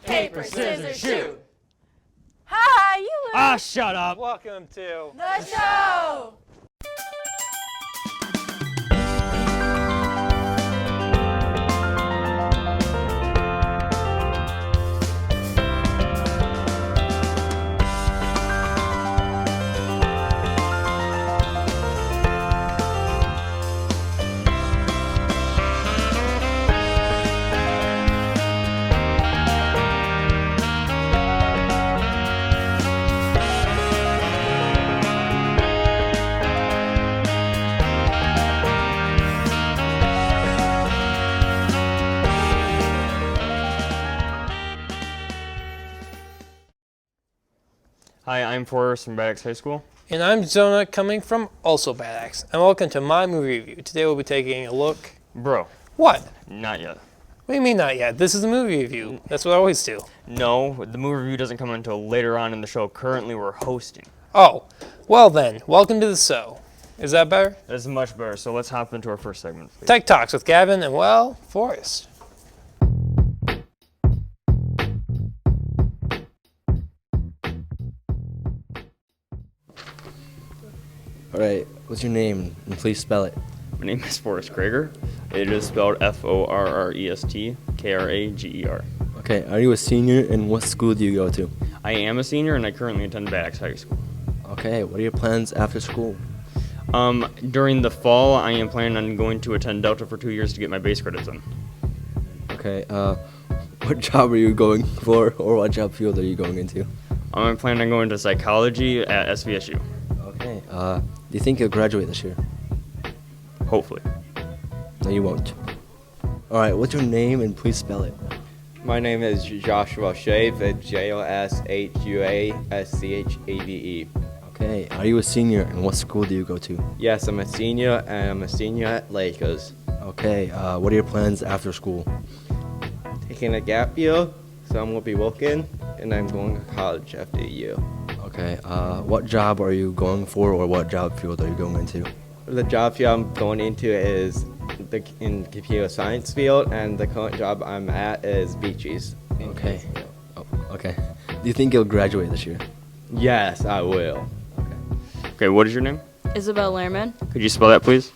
paper, scissors, shoot! Hi, you lose. Ah, shut up. Welcome to The show! Hi, I'm Forrest from Bad Axe High School. And I'm Zona, coming from also Bad Axe, and welcome to my movie review. Today we'll be taking a look... Bro. What? Not yet. What do you mean not yet? This is a movie review. That's what I always do. No, the movie review doesn't come until later on in the show. Currently, we're hosting. Oh, well then, welcome to the show. Is that better? That's much better, so let's hop into our first segment. Please. Tech Talks with Gavin and, well, Forrest. Alright, what's your name? And please spell it. My name is Forrest Krager. It is spelled Forrest Krager. Okay, are you a senior and what school do you go to? I am a senior and I currently attend Bad Axe High School. Okay, what are your plans after school? During the fall, I am planning on going to attend Delta for 2 years to get my base credits in. Okay, what job are you going for or what job field are you going into? I'm planning on going to psychology at SVSU. Okay, do you think you'll graduate this year? Hopefully. No, you won't. Alright, what's your name and please spell it? My name is Joshua Shave, Joshua-Schade. Okay, are you a senior and what school do you go to? Yes, I'm a senior, and I'm a senior at Lakers. Okay, what are your plans after school? Taking a gap year, so I'm going to be working, and I'm going to college after a year. Okay, what job are you going for or what job field are you going into? The job field I'm going into is in computer science field, and the current job I'm at is Beaches. Okay. Oh, okay. Do you think you'll graduate this year? Yes, I will. Okay, what is your name? Isabel Lehrman. Could you spell that, please?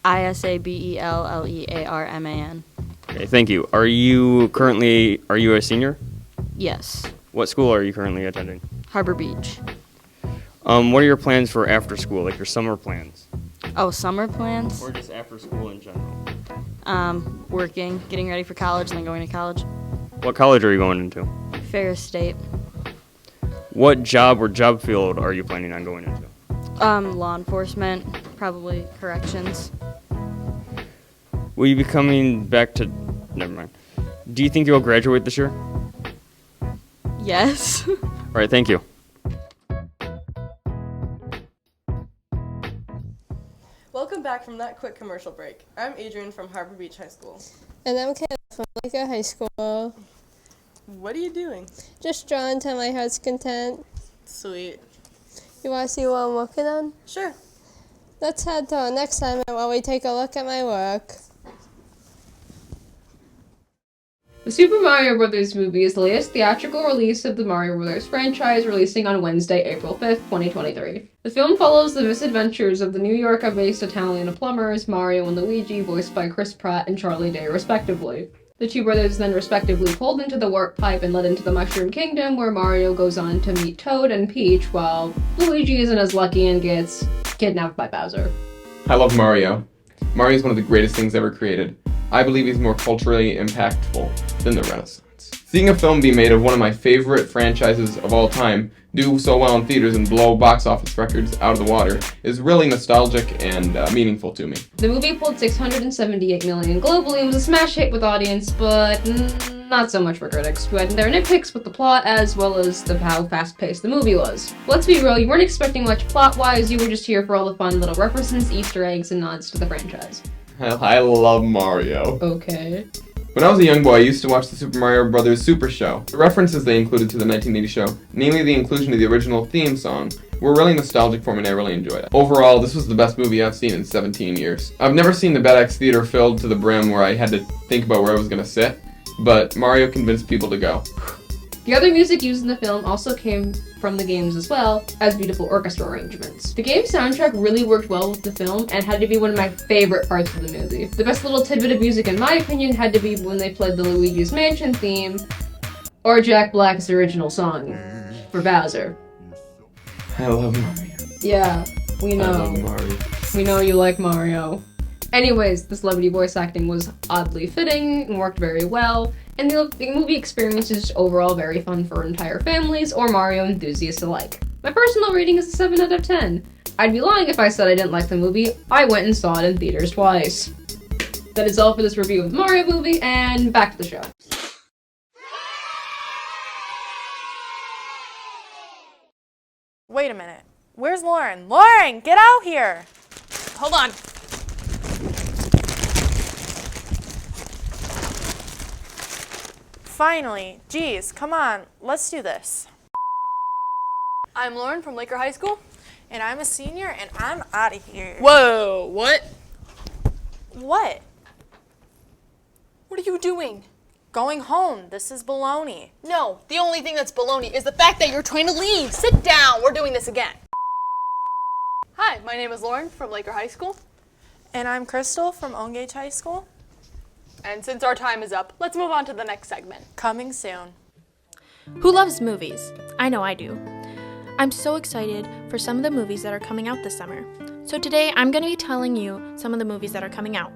Isabellearman. Okay, thank you. Are you a senior? Yes. What school are you currently attending? Harbor Beach. What are your plans for after school, like your summer plans? Oh, summer plans? Or just after school in general? Working, getting ready for college, and then going to college. What college are you going into? Ferris State. What job or job field are you planning on going into? Law enforcement, probably corrections. Will you be coming back to... Never mind. Do you think you'll graduate this year? Yes. All right, thank you. Welcome back from that quick commercial break. I'm Adrian from Harbor Beach High School. And I'm Kayla from Lakewood High School. What are you doing? Just drawing to my heart's content. Sweet. You want to see what I'm working on? Sure. Let's head to our next segment while we take a look at my work. The Super Mario Bros. Movie is the latest theatrical release of the Mario Bros. Franchise, releasing on Wednesday, April 5th, 2023. The film follows the misadventures of the New York-based Italian plumbers Mario and Luigi, voiced by Chris Pratt and Charlie Day, respectively. The two brothers then respectively pulled into the warp pipe and led into the Mushroom Kingdom, where Mario goes on to meet Toad and Peach, while Luigi isn't as lucky and gets kidnapped by Bowser. I love Mario. Mario is one of the greatest things ever created. I believe he's more culturally impactful than the Renaissance. Seeing a film be made of one of my favorite franchises of all time do so well in theaters and blow box office records out of the water is really nostalgic and meaningful to me. The movie pulled $678 million globally and was a smash hit with audience, but not so much for critics, who had their nitpicks with the plot as well as how fast-paced the movie was. Let's be real, you weren't expecting much plot-wise, you were just here for all the fun little references, Easter eggs, and nods to the franchise. I love Mario. Okay. When I was a young boy, I used to watch the Super Mario Bros. Super Show. The references they included to the 1980 show, namely the inclusion of the original theme song, were really nostalgic for me and I really enjoyed it. Overall, this was the best movie I've seen in 17 years. I've never seen the Bad Axe Theater filled to the brim where I had to think about where I was going to sit, but Mario convinced people to go. The other music used in the film also came from the games as well as beautiful orchestra arrangements. The game soundtrack really worked well with the film and had to be one of my favorite parts of the movie. The best little tidbit of music in my opinion had to be when they played the Luigi's Mansion theme or Jack Black's original song for Bowser. I love Mario. Yeah, we know. I love Mario. We know you like Mario. Anyways, the celebrity voice acting was oddly fitting and worked very well, and the movie experience is overall very fun for entire families or Mario enthusiasts alike. My personal rating is a 7 out of 10. I'd be lying if I said I didn't like the movie. I went and saw it in theaters twice. That is all for this review of the Mario movie, and back to the show. Wait a minute. Where's Lauren? Lauren, get out here! Hold on. Finally. Geez, come on. Let's do this. I'm Lauren from Laker High School. And I'm a senior, and I'm out of here. Whoa, what? What? What are you doing? Going home. This is baloney. No, the only thing that's baloney is the fact that you're trying to leave. Sit down, we're doing this again. Hi, my name is Lauren from Laker High School. And I'm Crystal from Ongage High School. And since our time is up, let's move on to the next segment. Coming soon. Who loves movies? I know I do. I'm so excited for some of the movies that are coming out this summer. So today I'm going to be telling you some of the movies that are coming out.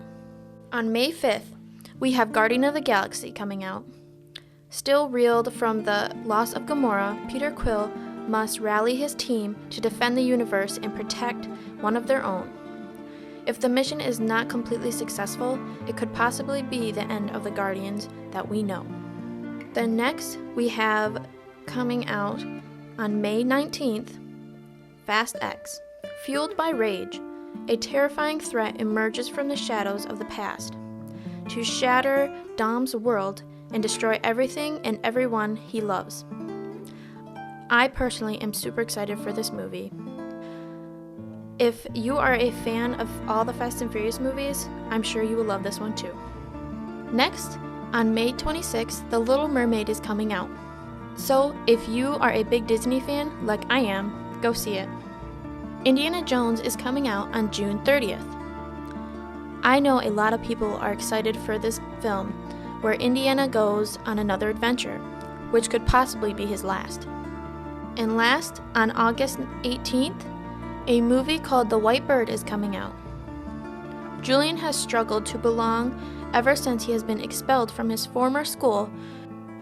On May 5th, we have Guardian of the Galaxy coming out. Still reeled from the loss of Gamora, Peter Quill must rally his team to defend the universe and protect one of their own. If the mission is not completely successful, it could possibly be the end of the Guardians that we know. Then next, we have coming out on May 19th, Fast X. Fueled by rage, a terrifying threat emerges from the shadows of the past to shatter Dom's world and destroy everything and everyone he loves. I personally am super excited for this movie. If you are a fan of all the Fast and Furious movies, I'm sure you will love this one too. Next, on May 26th, The Little Mermaid is coming out. So, if you are a big Disney fan, like I am, go see it. Indiana Jones is coming out on June 30th. I know a lot of people are excited for this film, where Indiana goes on another adventure, which could possibly be his last. And last, on August 18th, a movie called The White Bird is coming out. Julian has struggled to belong ever since he has been expelled from his former school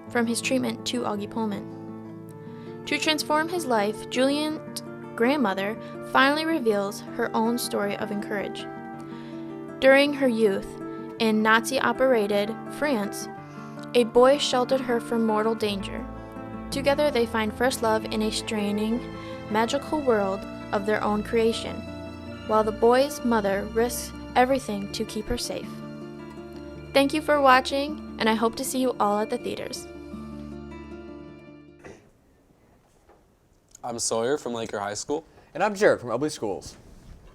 from his treatment to Augie Pullman. To transform his life, Julian's grandmother finally reveals her own story of courage. During her youth, in Nazi-operated France, a boy sheltered her from mortal danger. Together they find first love in a straining, magical world of their own creation, while the boy's mother risks everything to keep her safe. Thank you for watching, and I hope to see you all at the theaters. I'm Sawyer from Laker High School. And I'm Jared from Ubley Schools.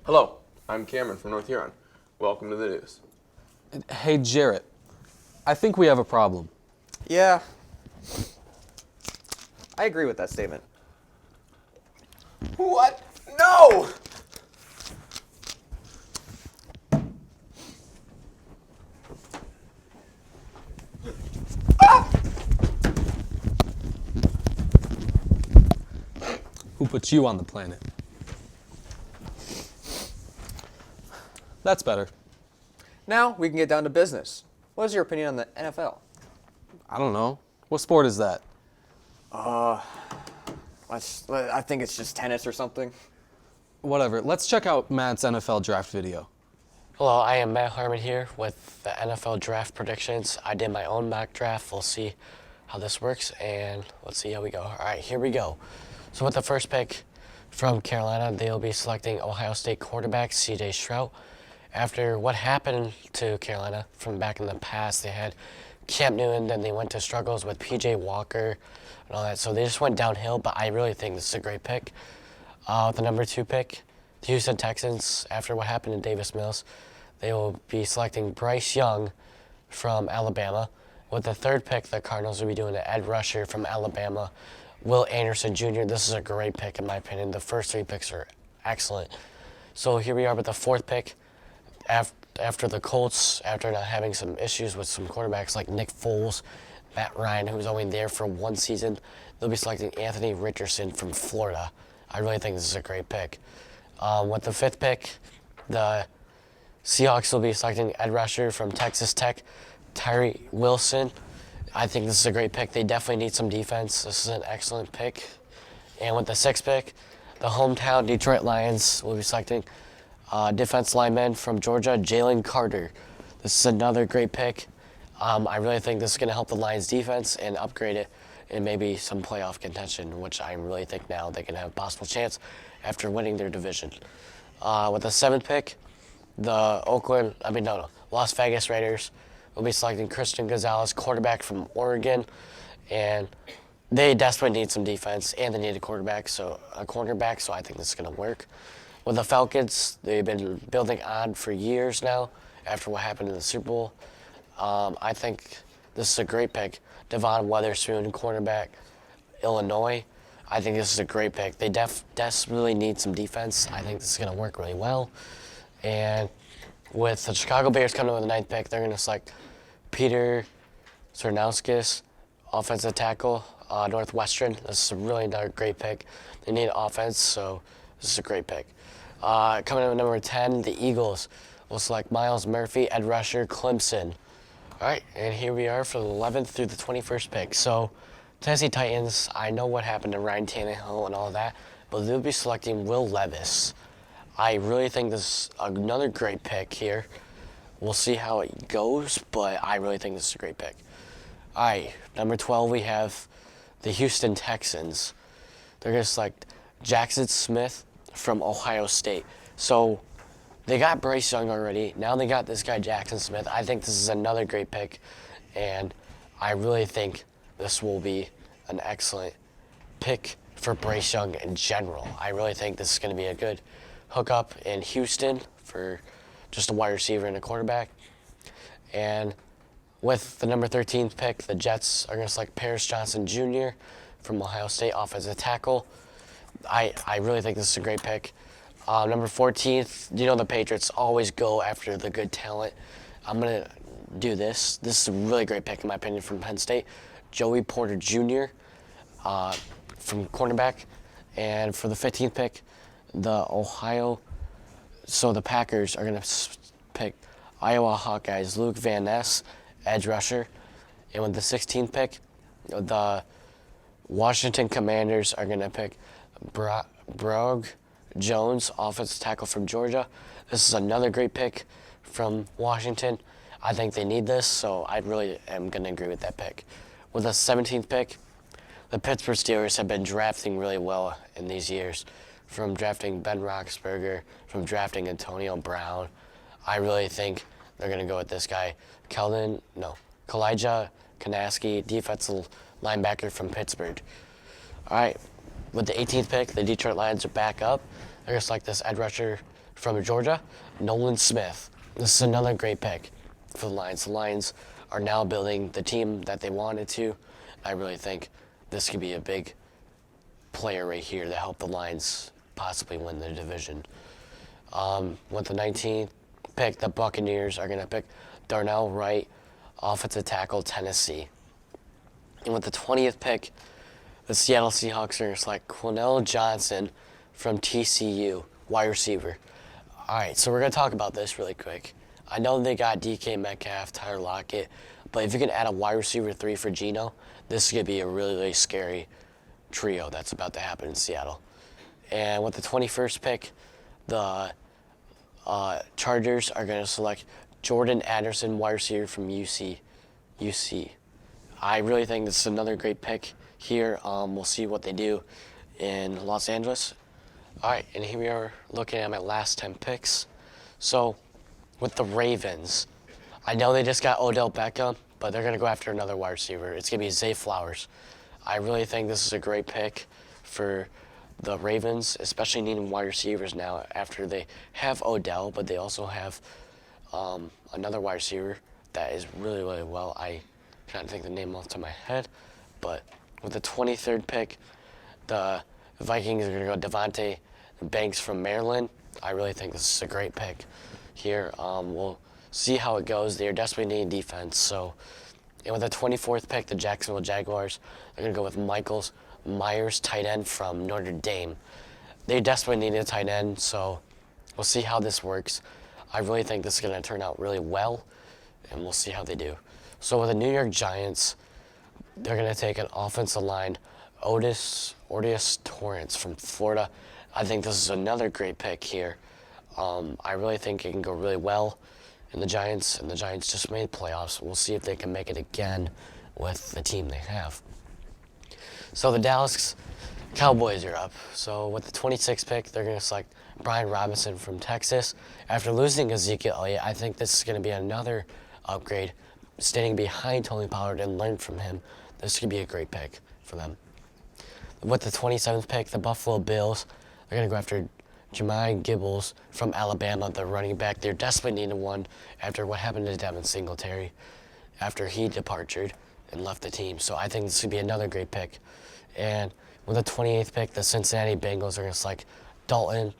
Hello, I'm Cameron from North Huron. Welcome to the news. Hey, Jarrett, I think we have a problem. Yeah, I agree with that statement. What? No! Who put you on the planet? That's better. Now we can get down to business. What is your opinion on the NFL? I don't know. What sport is that? I think it's just tennis or something. Whatever. Let's check out Matt's NFL draft video. Hello, I am Matt Harmon here with the NFL draft predictions. I did my own mock draft. We'll see how this works, and let's see how we go. All right, here we go. So with the first pick from Carolina, they'll be selecting Ohio State quarterback C.J. Stroud. After what happened to Carolina from back in the past, they had Cam Newton, then they went to struggles with P.J. Walker and all that. So they just went downhill, but I really think this is a great pick. With the number 2 pick, the Houston Texans, after what happened to Davis Mills, they will be selecting Bryce Young from Alabama. With the third pick, the Cardinals will be doing an edge rusher from Alabama, Will Anderson Jr. This is a great pick in my opinion. The first 3 picks are excellent. So here we are with the 4th pick. After the Colts, after not having some issues with some quarterbacks like Nick Foles, Matt Ryan, who was only there for 1 season, they'll be selecting Anthony Richardson from Florida. I really think this is a great pick. With the 5th pick, the Seahawks will be selecting edge rusher from Texas Tech, Tyree Wilson. I think this is a great pick. They definitely need some defense. This is an excellent pick. And with the 6th pick, the hometown Detroit Lions will be selecting defense lineman from Georgia, Jalen Carter. This is another great pick. I really think this is going to help the Lions defense and upgrade it and maybe some playoff contention, which I really think now they can have a possible chance after winning their division. With the 7th pick, the Las Vegas Raiders will be selecting Christian Gonzalez, quarterback from Oregon, and they desperately need some defense and they need a cornerback, so I think this is going to work. With the Falcons, they've been building on for years now after what happened in the Super Bowl. I think this is a great pick. Devon Witherspoon, cornerback, Illinois. I think this is a great pick. They desperately need some defense. I think this is going to work really well. And with the Chicago Bears coming with the 9th pick, they're going to select Peter Czernauskas, offensive tackle, Northwestern. This is another great pick. They need offense, so this is a great pick. Coming in at number 10, the Eagles will select Miles Murphy, edge rusher, Clemson. All right, and here we are for the 11th through the 21st pick. So, Tennessee Titans, I know what happened to Ryan Tannehill and all that, but they'll be selecting Will Levis. I really think this is another great pick here. We'll see how it goes, but I really think this is a great pick. All right, number 12, we have the Houston Texans. They're going to select Jackson Smith from Ohio State. So they got Bryce Young already. Now they got this guy, Jackson Smith. I think this is another great pick, and I really think this will be an excellent pick for Bryce Young in general. I really think this is going to be a good hookup in Houston for just a wide receiver and a quarterback. And with the number 13th pick, the Jets are going to select Paris Johnson Jr. from Ohio State, offensive tackle. I really think this is a great pick. Number 14th, the Patriots always go after the good talent. I'm going to do this. This is a really great pick, in my opinion, from Penn State. Joey Porter Jr. From cornerback. And for the 15th pick, the Packers are going to pick Iowa Hawkeyes Luke Van Ness, edge rusher. And with the 16th pick, the Washington Commanders are going to pick Brogue Jones, offensive tackle from Georgia. This is another great pick from Washington. I think they need this, so I really am going to agree with that pick. With the 17th pick, the Pittsburgh Steelers have been drafting really well in these years, from drafting Ben Roethlisberger, from drafting Antonio Brown. I really think they're going to go with this guy, Kalijah Kanaski, defensive linebacker from Pittsburgh. All right, with the 18th pick, the Detroit Lions are back up. They're going to select this edge rusher from Georgia, Nolan Smith. This is another great pick for the Lions. The Lions are now building the team that they wanted to. I really think this could be a big player right here to help the Lions possibly win the division. With the 19th pick, the Buccaneers are going to pick Darnell Wright, offensive tackle, Tennessee. And with the 20th pick, the Seattle Seahawks are going to select Quinell Johnson from TCU, wide receiver. All right, so we're going to talk about this really quick. I know they got DK Metcalf, Tyler Lockett, but if you can add a wide receiver 3 for Geno, this is going to be a really, really scary trio that's about to happen in Seattle. And with the 21st pick, the Chargers are going to select Jordan Anderson, wide receiver from UC. I really think this is another great pick here. We'll see what they do in Los Angeles. All right, and here we are looking at my last 10 picks. So with the Ravens, I know they just got Odell Beckham, but they're going to go after another wide receiver. It's going to be Zay Flowers. I really think this is a great pick for the Ravens, especially needing wide receivers now after they have Odell, but they also have another wide receiver that is really, really well. I trying to think the name off the top of my head. But with the 23rd pick, the Vikings are going to go Devontae Banks from Maryland. I really think this is a great pick here. We'll see how it goes. They're desperately needing defense. So, and with the 24th pick, the Jacksonville Jaguars, they're going to go with Michaels Myers, tight end from Notre Dame. They desperately need a tight end, so we'll see how this works. I really think this is going to turn out really well, and we'll see how they do. So with the New York Giants, they're going to take an offensive line, Otis Torrance from Florida. I think this is another great pick here. I really think it can go really well in the Giants, and the Giants just made playoffs. We'll see if they can make it again with the team they have. So the Dallas Cowboys are up. So with the 26th pick, they're going to select Brian Robinson from Texas. After losing Ezekiel Elliott, I think this is going to be another upgrade. Standing behind Tony Pollard and learn from him, this could be a great pick for them. With the 27th pick, the Buffalo Bills, they're going to go after Jemai Gibbles from Alabama, the running back. They're desperately needing one after what happened to Devin Singletary after he departed and left the team. So I think this could be another great pick. And with the 28th pick, the Cincinnati Bengals are going to select Dalton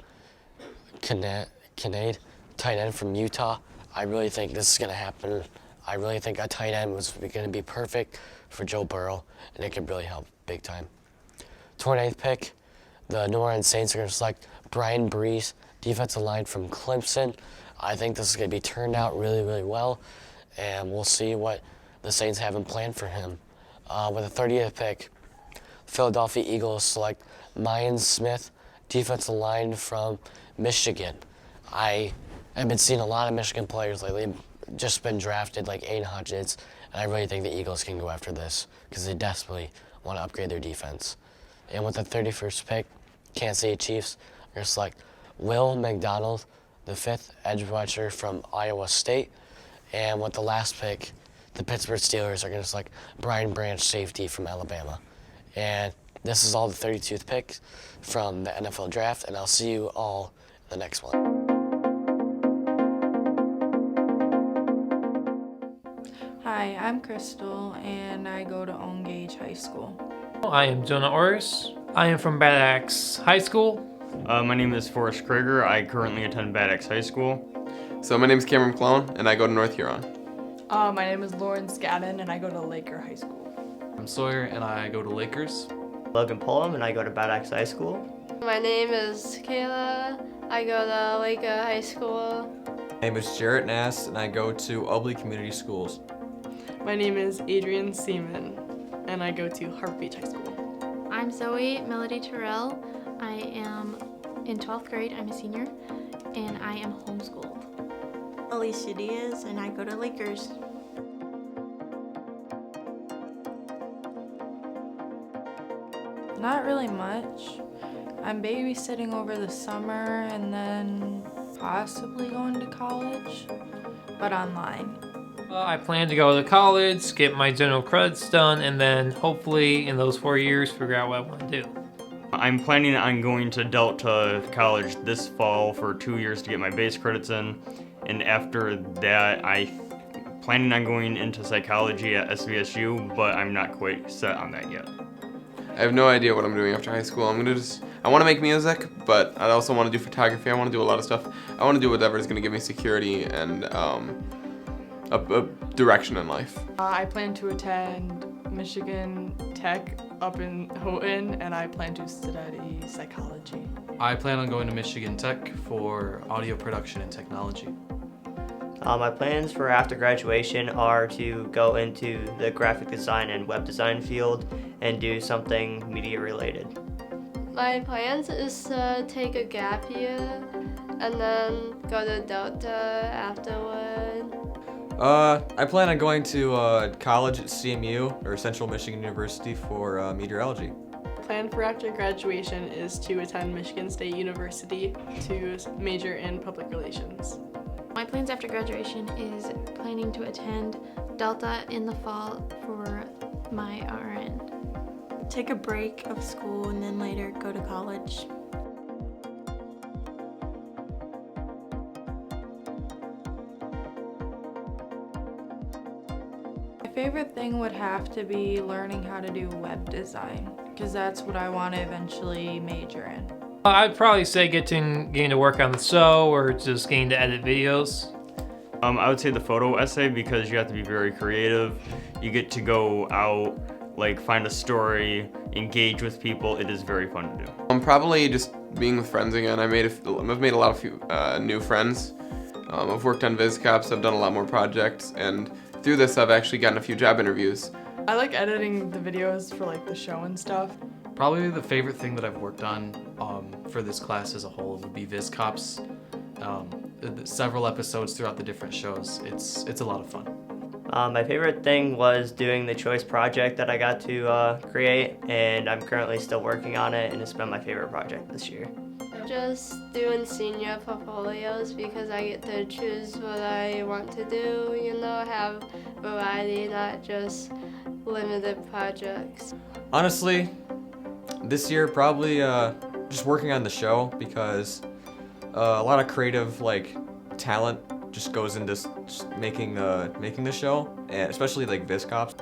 Kincaid, tight end from Utah. I really think this is going to happen. I really think a tight end was going to be perfect for Joe Burrow, and it could really help big time. 28th pick, the New Orleans Saints are going to select Brian Brees, defensive line from Clemson. I think this is going to be turned out really, really well, and we'll see what the Saints have in plan for him. With the 30th pick, Philadelphia Eagles select Mayan Smith, defensive line from Michigan. I have been seeing a lot of Michigan players lately, just been drafted like Aiden Hutchins, and I really think the Eagles can go after this because they desperately want to upgrade their defense. And with the 31st pick, Kansas City Chiefs are going to select Will McDonald, the 5th edge rusher from Iowa State. And with the last pick, the Pittsburgh Steelers are going to select Brian Branch, safety from Alabama. And this is all the 32th picks from the NFL draft, and I'll see you all in the next one. Hi, I'm Crystal, and I go to Own Gage High School. I am Jonah Orris. I am from Bad Axe High School. My name is Forrest Krager. I currently attend Bad Axe High School. So my name is Cameron Clone, and I go to North Huron. My name is Lauren Scadden, and I go to Laker High School. I'm Sawyer, and I go to Lakers. Logan Pullum, and I go to Bad Axe High School. My name is Kayla. I go to Laker High School. My name is Jarrett Nass, and I go to Ubley Community Schools. My name is Adrian Seaman, and I go to Harbor Beach High School. I'm Zoe Melody Terrell. I am in 12th grade. I'm a senior, and I am homeschooled. Alicia Diaz, and I go to Lakers. Not really much. I'm babysitting over the summer and then possibly going to college, but online. I plan to go to college, get my general credits done, and then hopefully in those 4 years figure out what I want to do. I'm planning on going to Delta College this fall for 2 years to get my base credits in, and after that I'm planning on going into psychology at SVSU, but I'm not quite set on that yet. I have no idea what I'm doing after high school. I want to make music, but I also want to do photography. I want to do a lot of stuff. I want to do whatever is going to give me security and a direction in life. I plan to attend Michigan Tech up in Houghton, and I plan to study psychology. I plan on going to Michigan Tech for audio production and technology. My plans for after graduation are to go into the graphic design and web design field and do something media related. My plans is to take a gap year and then go to Delta afterward. I plan on going to college at CMU, or Central Michigan University, for meteorology. Plan for after graduation is to attend Michigan State University to major in public relations. My plans after graduation is planning to attend Delta in the fall for my RN. Take a break of school and then later go to college. My favorite thing would have to be learning how to do web design, because that's what I want to eventually major in. I'd probably say getting to work on the show or just getting to edit videos. I would say the photo essay because you have to be very creative. You get to go out, like find a story, engage with people. It is very fun to do. Probably just being with friends again. I've made a lot of new friends. I've worked on VISCOPs, I've done a lot more projects, and through this I've actually gotten a few job interviews. I like editing the videos for like the show and stuff. Probably the favorite thing that I've worked on for this class as a whole would be VISCOPs. Several episodes throughout the different shows. It's a lot of fun. My favorite thing was doing the choice project that I got to create, and I'm currently still working on it, and it's been my favorite project this year. Just doing senior portfolios because I get to choose what I want to do, you know, have variety, not just limited projects. Honestly, this year probably just working on the show because a lot of creative talent just goes into just making the show, and especially like VISCOPs.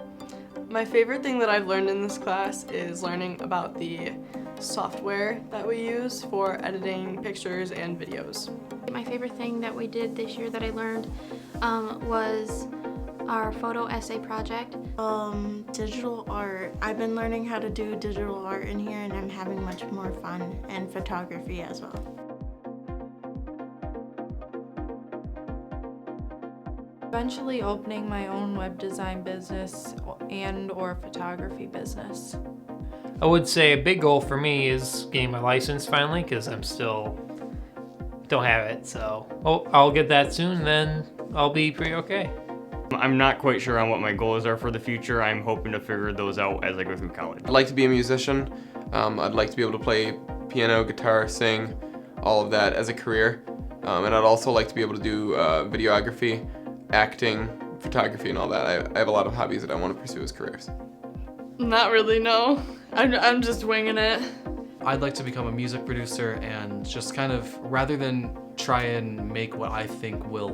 My favorite thing that I've learned in this class is learning about the software that we use for editing pictures and videos. My favorite thing that we did this year that I learned was our photo essay project. Digital art. I've been learning how to do digital art in here and I'm having much more fun, and photography as well. Eventually opening my own web design business and or photography business. I would say a big goal for me is getting my license finally, because I'm still don't have it. So I'll get that soon, then I'll be pretty okay. I'm not quite sure on what my goals are for the future. I'm hoping to figure those out as I go through college. I'd like to be a musician. I'd like to be able to play piano, guitar, sing, all of that as a career. And I'd also like to be able to do videography, acting, photography, and all that. I have a lot of hobbies that I want to pursue as careers. Not really, no. I'm just winging it. I'd like to become a music producer and just kind of, rather than try and make what I think will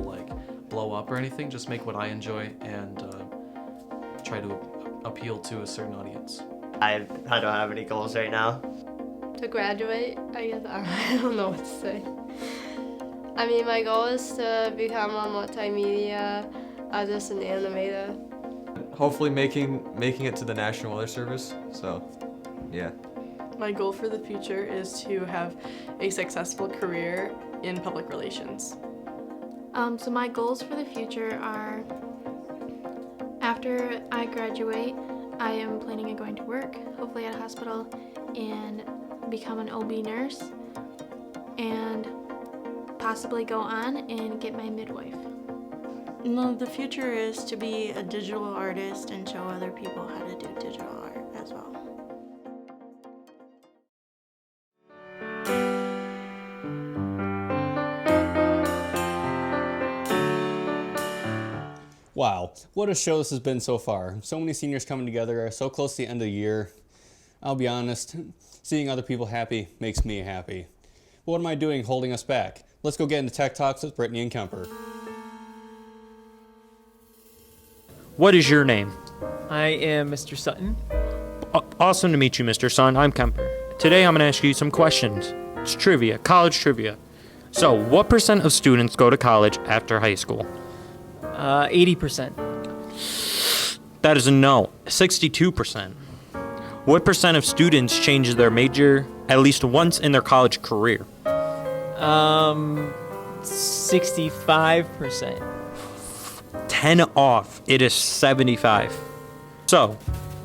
blow up or anything, just make what I enjoy and try to appeal to a certain audience. I don't have any goals right now. To graduate, I guess. I don't know what to say. I mean, my goal is to become a multimedia artist and animator. Hopefully making it to the National Weather Service, so yeah. My goal for the future is to have a successful career in public relations. So my goals for the future are, after I graduate, I am planning on going to work, hopefully at a hospital, and become an OB nurse, and possibly go on and get my midwife. No, the future is to be a digital artist and show other people how to do digital art as well. Wow, what a show this has been so far. So many seniors coming together, so close to the end of the year. I'll be honest, seeing other people happy makes me happy. But what am I doing holding us back? Let's go get into Tech Talks with Brittany and Kemper. What is your name? I am Mr. Sutton. Awesome to meet you, Mr. Sun. I'm Kemper. Today I'm going to ask you some questions. It's trivia, college trivia. So, what % of students go to college after high school? 80%. That is a no. 62%. What % of students change their major at least once in their college career? 65%. 10 off. It is 75. So,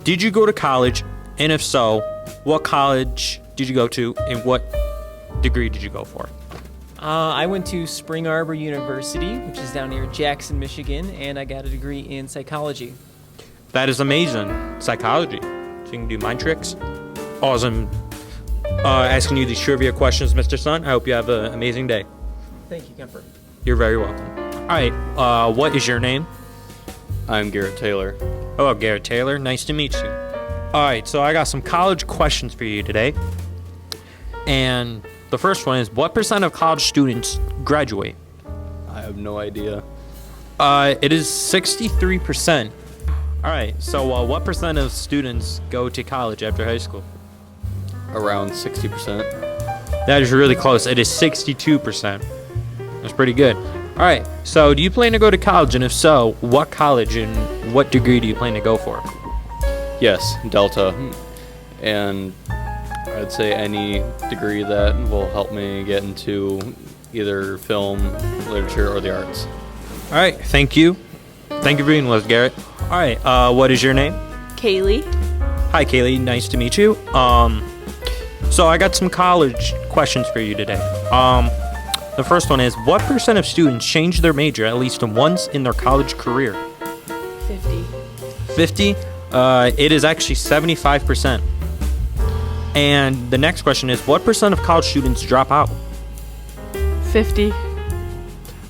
did you go to college? And if so, what college did you go to and what degree did you go for? I went to Spring Arbor University, which is down near Jackson, Michigan, and I got a degree in psychology. That is amazing. Psychology. So you can do mind tricks. Awesome. Asking you these trivia questions, Mr. Sun. I hope you have an amazing day. Thank you, Kemper. You're very welcome. All right, what is your name? I'm Garrett Taylor. Hello, Garrett Taylor. Nice to meet you. All right, so I got some college questions for you today. And the first one is, what % of college students graduate? I have no idea. It is 63%. All All right, so what percent of students go to college after high school? Around 60%. That is really close. It is 62%. That's pretty good. All right, so do you plan to go to college? And if so, what college and what degree do you plan to go for? Yes, Delta. And I'd say any degree that will help me get into either film, literature, or the arts. All right, thank you. Thank you for being with us, Garrett. All right, what is your name? Kaylee. Hi, Kaylee. Nice to meet you. So I got some college questions for you today. The first one is, what percent of students change their major at least once in their college career? 50. 50? It is actually 75%. And the next question is, what percent of college students drop out? 50.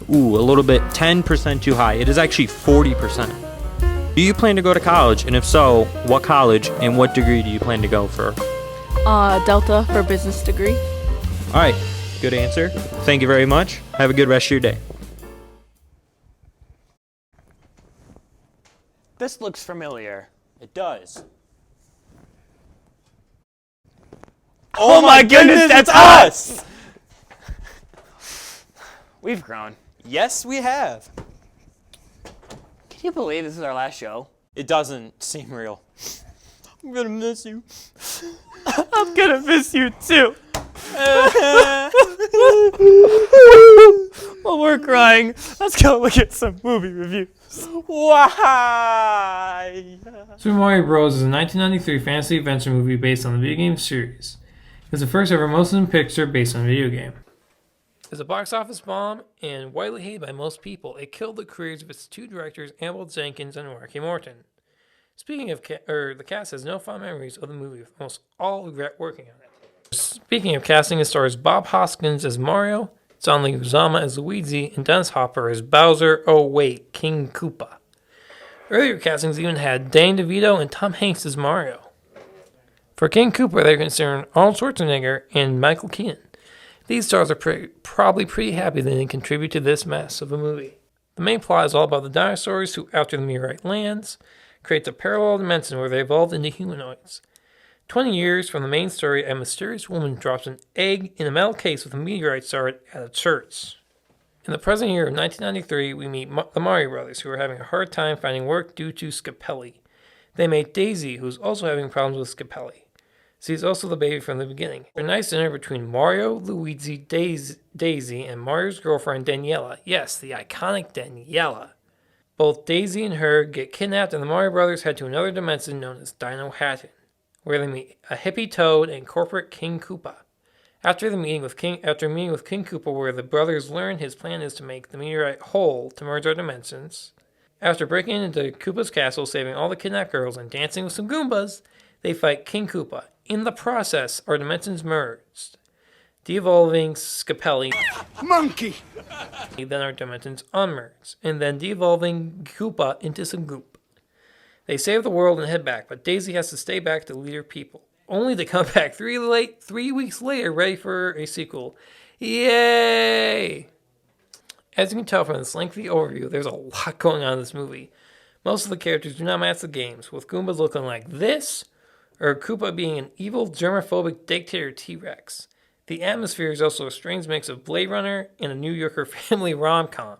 Ooh, a little bit, 10% too high. It is actually 40%. Do you plan to go to college? And if so, what college and what degree do you plan to go for? Delta for business degree. All right, good answer. Thank you very much. Have a good rest of your day. This looks familiar. It does. Oh my goodness, that's us! We've grown. Yes, we have. Can you believe this is our last show? It doesn't seem real. I'm gonna miss you. I'm gonna miss you too. While we're crying, let's go look at some movie reviews. Why? Super Mario Bros. Is a 1993 fantasy adventure movie based on the video game series. It was the first ever motion picture based on a video game. As a box office bomb and widely hated by most people, it killed the careers of its two directors, Amble Jenkins and Marky Morton. Speaking of, the cast has no fond memories of the movie, with almost all regret working on it. Speaking of casting, it stars Bob Hoskins as Mario, John Leguizamo as Luigi, and Dennis Hopper as Bowser, King Koopa. Earlier castings even had Danny DeVito and Tom Hanks as Mario. For King Koopa, they're considering Arnold Schwarzenegger and Michael Keaton. These stars are probably pretty happy that they contribute to this mess of a movie. The main plot is all about the dinosaurs who, after the meteorite lands, creates a parallel dimension where they evolved into humanoids. 20 years from the main story, a mysterious woman drops an egg in a metal case with a meteorite star at a church. In the present year of 1993, we meet the Mario brothers, who are having a hard time finding work due to Scapelli. They meet Daisy, who's also having problems with Scapelli. She's also the baby from the beginning. A nice dinner between Mario, Luigi, Daisy, and Mario's girlfriend Daniela. Yes, the iconic Daniela. Both Daisy and her get kidnapped, and the Mario brothers head to another dimension known as Dino Hatton, where they meet a hippie Toad and corporate King Koopa. After meeting with King Koopa, where the brothers learn his plan is to make the meteorite whole to merge our dimensions. After breaking into Koopa's castle, saving all the kidnapped girls, and dancing with some Goombas, they fight King Koopa. In the process, our dimensions merged, de-evolving Scapelli, Monkey! Then our dimensions unmerged, and then de-evolving Koopa into some goop. They save the world and head back, but Daisy has to stay back to lead her people, only to come back 3 weeks later ready for a sequel. Yay! As you can tell from this lengthy overview, there's a lot going on in this movie. Most of the characters do not match the games, with Goombas looking like this, or Koopa being an evil, germophobic dictator T-Rex. The atmosphere is also a strange mix of Blade Runner and a New Yorker family rom-com.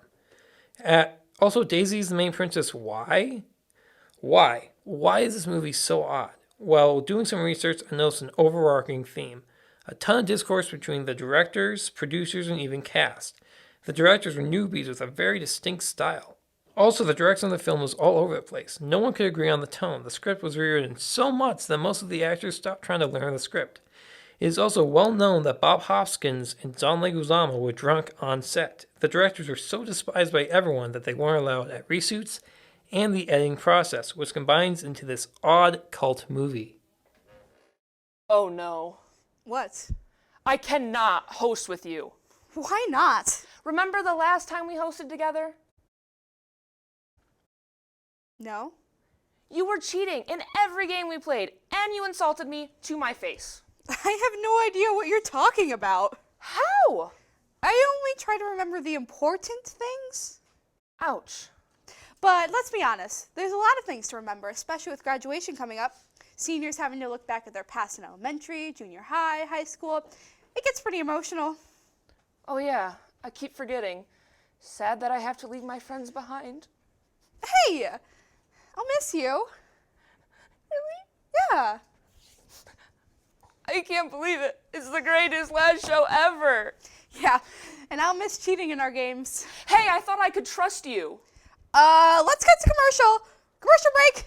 Also, Daisy is the main princess. Why? Why? Why is this movie so odd? Well, doing some research, I noticed an overarching theme. A ton of discourse between the directors, producers, and even cast. The directors were newbies with a very distinct style. Also, the direction of the film was all over the place. No one could agree on the tone. The script was rewritten so much that most of the actors stopped trying to learn the script. It is also well known that Bob Hoskins and John Leguizamo were drunk on set. The directors were so despised by everyone that they weren't allowed at reshoots and the editing process, which combines into this odd cult movie. Oh no. What? I cannot host with you. Why not? Remember the last time we hosted together? No. You were cheating in every game we played, and you insulted me to my face. I have no idea what you're talking about. How? I only try to remember the important things. Ouch. But let's be honest, there's a lot of things to remember, especially with graduation coming up. Seniors having to look back at their past in elementary, junior high, high school. It gets pretty emotional. Oh yeah, I keep forgetting. Sad that I have to leave my friends behind. Hey, I'll miss you. Really? Yeah. I can't believe it. It's the greatest last show ever. Yeah, and I'll miss cheating in our games. Hey, I thought I could trust you. Let's get to commercial. Commercial break.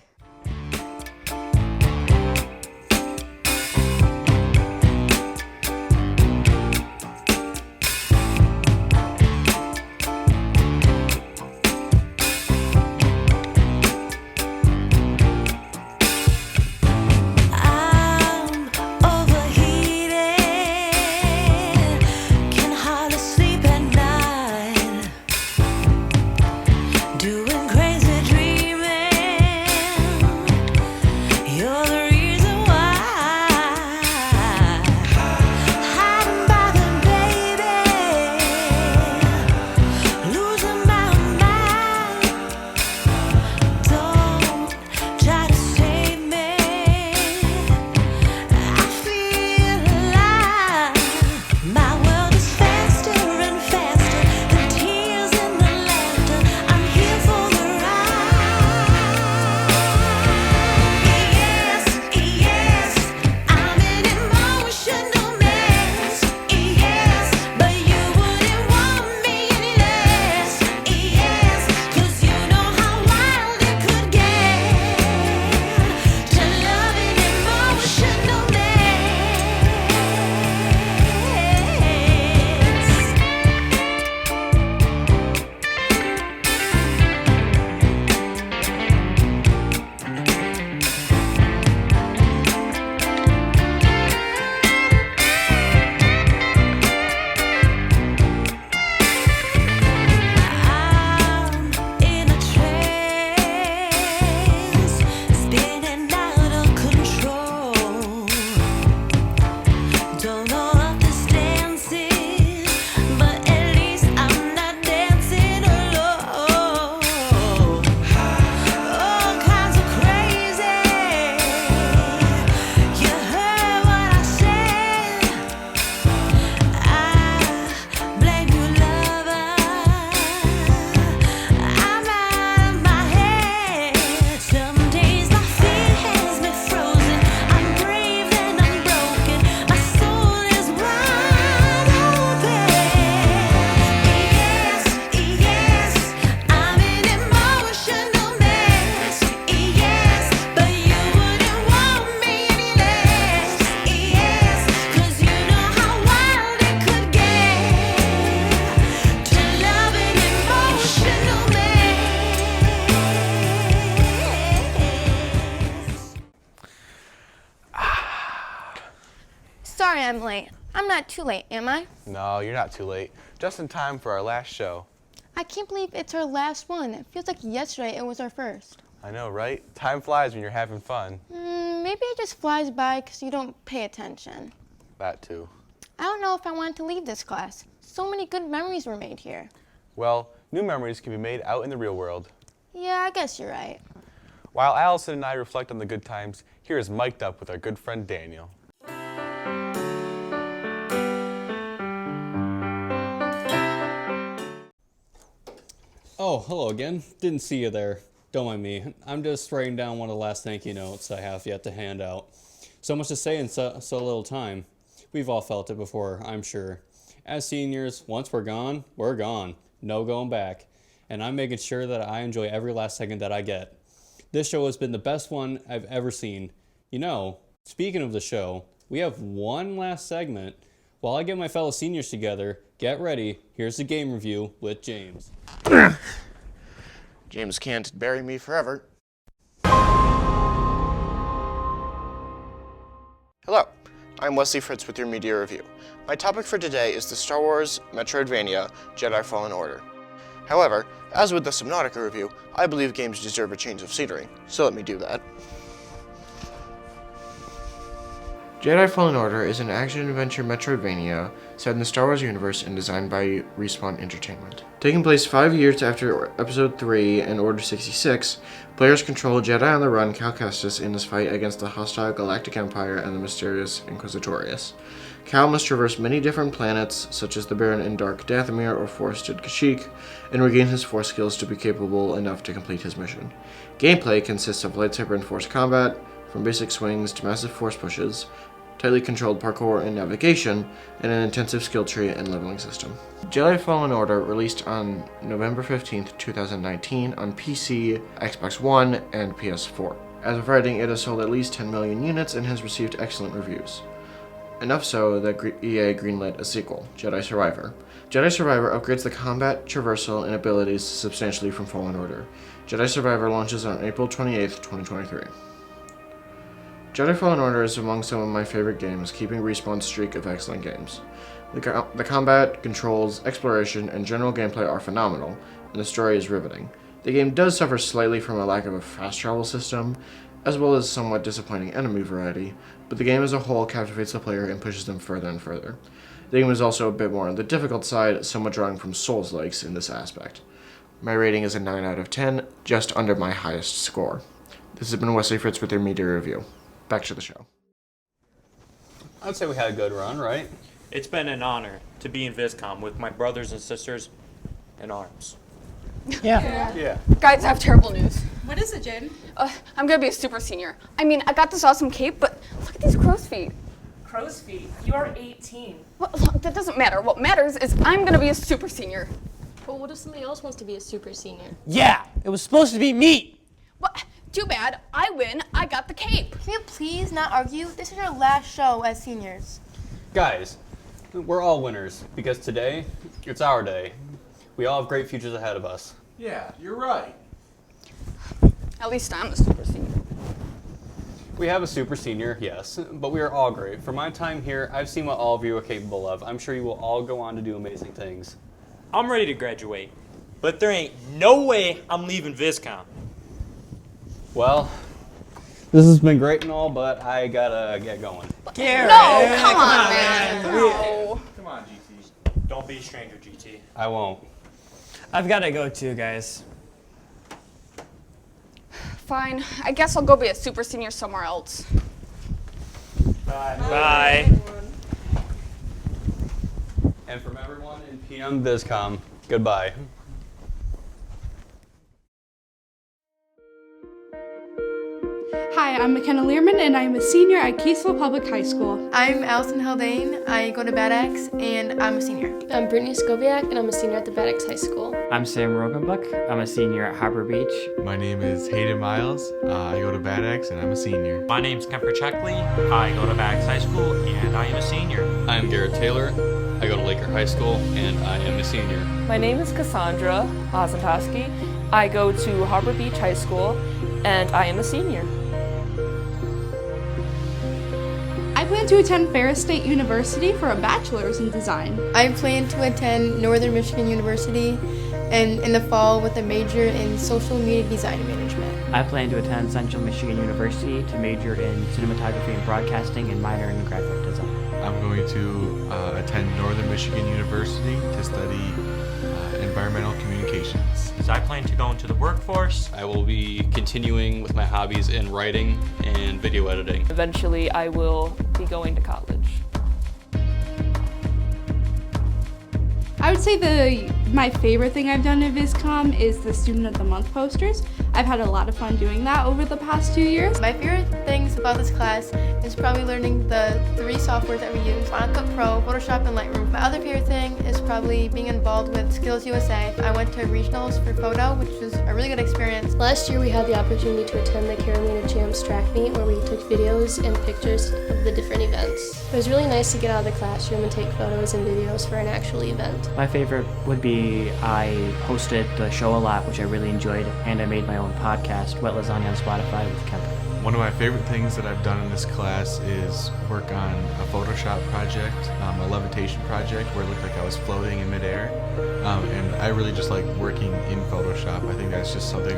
Sorry I'm late. I'm not too late, am I? No, you're not too late. Just in time for our last show. I can't believe it's our last one. It feels like yesterday it was our first. I know, right? Time flies when you're having fun. Maybe it just flies by because you don't pay attention. That too. I don't know if I want to leave this class. So many good memories were made here. Well, new memories can be made out in the real world. Yeah, I guess you're right. While Allison and I reflect on the good times, here is Mic'd Up with our good friend Daniel. Oh, hello again. Didn't see you there. Don't mind me. I'm just writing down one of the last thank you notes I have yet to hand out. So much to say in so little time. We've all felt it before, I'm sure. As seniors, once we're gone, we're gone. No going back. And I'm making sure that I enjoy every last second that I get. This show has been the best one I've ever seen. You know, speaking of the show, we have one last segment. While I get my fellow seniors together, get ready. Here's the game review with James. James can't bury me forever. Hello, I'm Wesley Fritz with your media review. My topic for today is the Star Wars Metroidvania Jedi Fallen Order. However, as with the Subnautica review, I believe games deserve a change of scenery, so let me do that. Jedi Fallen Order is an action-adventure Metroidvania set in the Star Wars universe and designed by Respawn Entertainment. Taking place 5 years after Episode 3 and Order 66, players control Jedi on the run Cal Kestis in his fight against the hostile Galactic Empire and the mysterious Inquisitorius. Cal must traverse many different planets, such as the barren and dark Dathomir or forested Kashyyyk, and regain his Force skills to be capable enough to complete his mission. Gameplay consists of lightsaber and Force combat, from basic swings to massive Force pushes, tightly controlled parkour and navigation, and an intensive skill tree and leveling system. Jedi Fallen Order released on November 15th, 2019 on PC, Xbox One, and PS4. As of writing, it has sold at least 10 million units and has received excellent reviews. Enough so that EA greenlit a sequel, Jedi Survivor. Jedi Survivor upgrades the combat, traversal, and abilities substantially from Fallen Order. Jedi Survivor launches on April 28th, 2023. Jedi Fallen Order is among some of my favorite games, keeping Respawn's streak of excellent games. The combat, controls, exploration, and general gameplay are phenomenal, and the story is riveting. The game does suffer slightly from a lack of a fast travel system, as well as somewhat disappointing enemy variety, but the game as a whole captivates the player and pushes them further and further. The game is also a bit more on the difficult side, somewhat drawing from Souls-likes in this aspect. My rating is a 9 out of 10, just under my highest score. This has been Wesley Fritz with your media review. Back to the show. I'd say we had a good run, right? It's been an honor to be in VISCOM with my brothers and sisters in arms. Yeah. Guys, I have terrible news. What is it, Jane? I'm gonna be a super senior. I mean, I got this awesome cape, but look at these crow's feet. Crow's feet? You are 18. Well, look, that doesn't matter. What matters is I'm gonna be a super senior. But what if somebody else wants to be a super senior? Yeah, it was supposed to be me. What? Too bad. I win. I got the cape. Can you please not argue? This is our last show as seniors. Guys, we're all winners because today, it's our day. We all have great futures ahead of us. Yeah, you're right. At least I'm a super senior. We have a super senior, yes, but we are all great. For my time here, I've seen what all of you are capable of. I'm sure you will all go on to do amazing things. I'm ready to graduate, but there ain't no way I'm leaving VISCOM. Well, this has been great and all, but I gotta get going. Garrett! No, come on, man. No. Come on, GT. Don't be a stranger, GT. I won't. I've got to go too, guys. Fine. I guess I'll go be a super senior somewhere else. Bye. Bye. And from everyone in PM VISCOM, goodbye. Hi, I'm McKenna Learman, and I'm a senior at Keysville Public High School. I'm Allison Haldane. I go to Bad Axe, and I'm a senior. I'm Brittany Skoviak, and I'm a senior at the Bad Axe High School. I'm Sam Rogenbuck. I'm a senior at Harbor Beach. My name is Hayden Miles. I go to Bad Axe, and I'm a senior. My name's Kemper Checkley. I go to Bad Axe High School, and I am a senior. I'm Garrett Taylor. I go to Laker High School, and I am a senior. My name is Cassandra Ozentowski. I go to Harbor Beach High School, and I am a senior. I plan to attend Ferris State University for a bachelor's in design. I plan to attend Northern Michigan University and in the fall with a major in social media design and management. I plan to attend Central Michigan University to major in cinematography and broadcasting and minor in graphic design. I'm going to attend Northern Michigan University to study environmental communications. So I plan to go into the workforce. I will be continuing with my hobbies in writing and video editing. Eventually, I will be going to college. I would say my favorite thing I've done at VISCOM is the Student of the Month posters. I've had a lot of fun doing that over the past 2 years. My favorite things about this class is probably learning the 3 softwares that we use, Final Cut Pro, Photoshop, and Lightroom. My other favorite thing is probably being involved with Skills USA. I went to regionals for photo, which was a really good experience. Last year, we had the opportunity to attend the Carolina Champs track meet where we took videos and pictures of the different events. It was really nice to get out of the classroom and take photos and videos for an actual event. My favorite would be I hosted the show a lot, which I really enjoyed, and I made my own podcast, Wet Lasagna on Spotify with Kemper. One of my favorite things that I've done in this class is work on a Photoshop project, a levitation project where it looked like I was floating in midair. And I really just like working in Photoshop. I think that's just something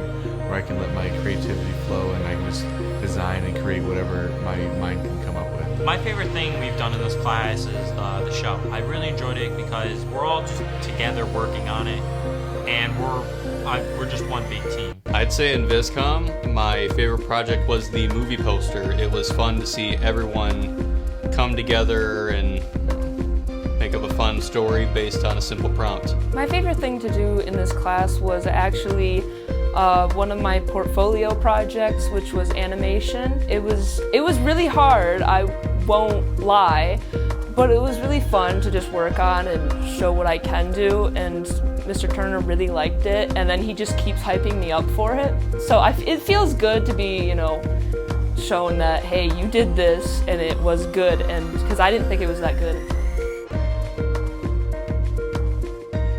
where I can let my creativity flow and I can just design and create whatever my mind can come up with. My favorite thing we've done in this class is the show. I really enjoyed it because we're all just together working on it, and we're just one big team. I'd say in VISCOM, my favorite project was the movie poster. It was fun to see everyone come together and make up a fun story based on a simple prompt. My favorite thing to do in this class was actually one of my portfolio projects, which was animation. It was really hard, I won't lie, but it was really fun to just work on and show what I can do, and Mr. Turner really liked it, and then he just keeps hyping me up for it. So it feels good to be, you know, shown that, hey, you did this and it was good, and because I didn't think it was that good.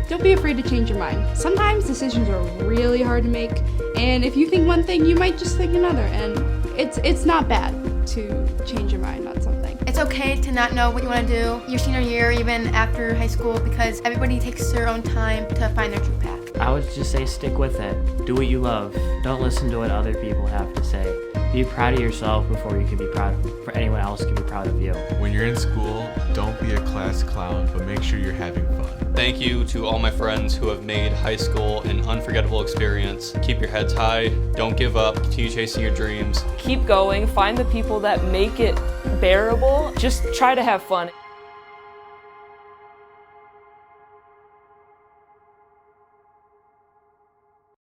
Don't be afraid to change your mind. Sometimes decisions are really hard to make, and if you think one thing, you might just think another, and it's not bad to change your mind on something. It's okay to not know what you want to do your senior year, even after high school, because everybody takes their own time to find their true path. I would just say stick with it. Do what you love. Don't listen to what other people have to say. Be proud of yourself before you can be proud of, for anyone else can be proud of you. When you're in school, don't be a class clown, but make sure you're having fun. Thank you to all my friends who have made high school an unforgettable experience. Keep your heads high, don't give up, continue chasing your dreams. Keep going, find the people that make it bearable, just try to have fun.